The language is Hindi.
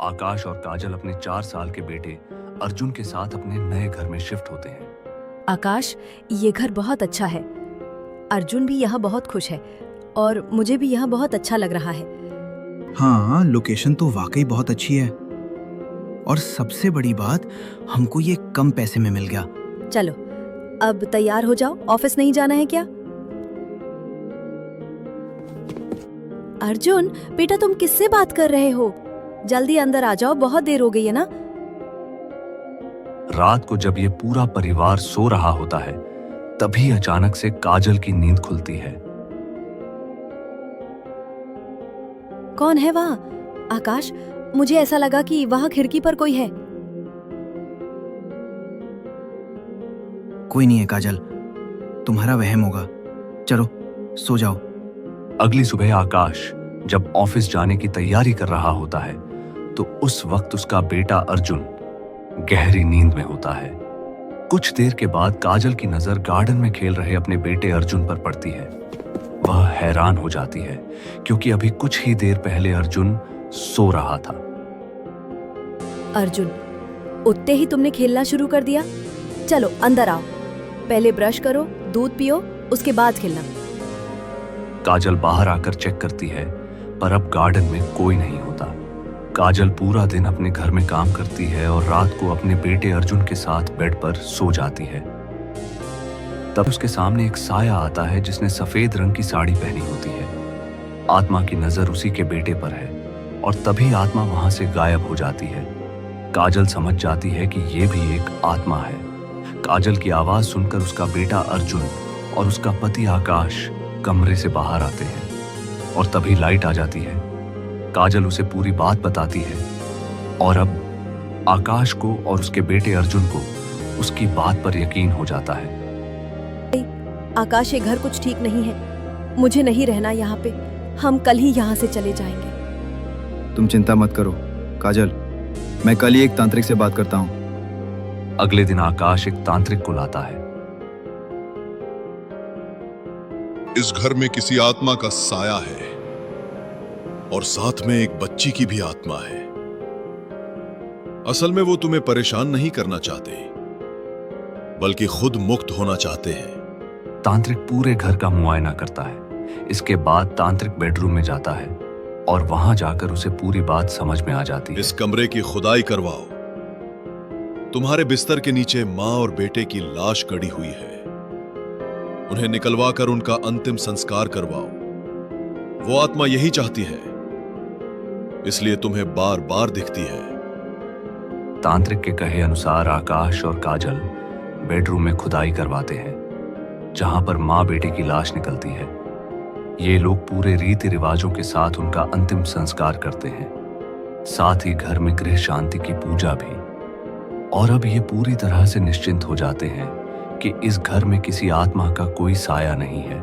आकाश और काजल अपने 4 साल के बेटे अर्जुन के साथ अपने नए घर में शिफ्ट होते हैं। आकाश, ये घर बहुत अच्छा है। अर्जुन भी यहाँ बहुत खुश है और मुझे भी यहाँ बहुत अच्छा लग रहा है। हाँ, लोकेशन तो वाकई बहुत अच्छी है और सबसे बड़ी बात, हमको ये कम पैसे में मिल गया। चलो, अब तैयार हो जाओ, ऑफिस नहीं जाना है क्या? अर्जुन, बेटा तुम किससे बात कर रहे हो? जल्दी अंदर आ जाओ, बहुत देर हो गई है ना। रात को जब ये पूरा परिवार सो रहा होता है, तभी अचानक से काजल की नींद खुलती है। कौन है वहाँ? आकाश, मुझे ऐसा लगा कि वहाँ खिड़की पर कोई है। कोई नहीं है काजल, तुम्हारा वहम होगा। चलो सो जाओ। अगली सुबह आकाश जब ऑफिस जाने की तैयारी कर रहा होता है, तो उस वक्त उसका बेटा अर्जुन गहरी नींद में होता है। कुछ देर के बाद काजल की नजर गार्डन में खेल रहे अपने बेटे अर्जुन पर पड़ती है। वह हैरान हो जाती है क्योंकि अभी कुछ ही देर पहले अर्जुन सो रहा था। अर्जुन, उठते ही तुमने खेलना शुरू कर दिया? चलो अंदर आओ, पहले ब्रश करो, दूध पियो, उसके बाद खेलना। काजल बाहर आकर चेक करती है, पर अब गार्डन में कोई नहीं होता। काजल पूरा दिन अपने घर में काम करती है और रात को अपने बेटे अर्जुन के साथ बेड पर सो जाती है। तब उसके सामने एक साया आता है जिसने सफेद रंग की साड़ी पहनी होती है। आत्मा की नजर उसी के बेटे पर है और तभी आत्मा वहां से गायब हो जाती है। काजल समझ जाती है कि ये भी एक आत्मा है। काजल की आवाज सुनकर उसका बेटा अर्जुन और उसका पति आकाश कमरे से बाहर आते हैं और तभी लाइट आ जाती है। काजल उसे पूरी बात बताती है और अब आकाश को और उसके बेटे अर्जुन को उसकी बात पर यकीन हो जाता है। आकाश, ये घर कुछ ठीक नहीं है, मुझे नहीं रहना यहाँ पे, हम कल ही यहाँ से चले जाएंगे। तुम चिंता मत करो काजल, मैं कल ही एक तांत्रिक से बात करता हूँ। अगले दिन आकाश एक तांत्रिक को लाता है। इस घर में किसी आत्मा का साया है और साथ में एक बच्ची की भी आत्मा है। असल में वो तुम्हें परेशान नहीं करना चाहते, बल्कि खुद मुक्त होना चाहते हैं। तांत्रिक पूरे घर का मुआयना करता है। इसके बाद तांत्रिक बेडरूम में जाता है और वहां जाकर उसे पूरी बात समझ में आ जाती है। इस कमरे की खुदाई करवाओ। तुम्हारे बिस्तर के नीचे मां और बेटे की लाश गड़ी हुई है। उन्हें निकलवाकर उनका अंतिम संस्कार करवाओ। वो आत्मा यही चाहती है, इसलिए तुम्हें बार बार दिखती है। तांत्रिक के कहे अनुसार आकाश और काजल बेडरूम में खुदाई करवाते हैं, जहां पर मां बेटे की लाश निकलती है। ये लोग पूरे रीति रिवाजों के साथ उनका अंतिम संस्कार करते हैं, साथ ही घर में गृह शांति की पूजा भी। और अब ये पूरी तरह से निश्चिंत हो जाते हैं कि इस घर में किसी आत्मा का कोई साया नहीं है।